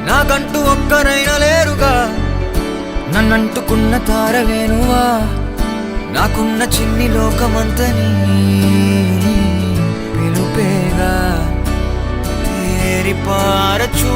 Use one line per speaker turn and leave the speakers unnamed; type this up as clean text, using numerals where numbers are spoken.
నాకంటూ ఒక్కరైనా లేరుగా, నన్నంటుకున్న తారవేనువా, నాకున్న చిన్ని లోకమంతని పిలుపేగా. తేరి పారచూ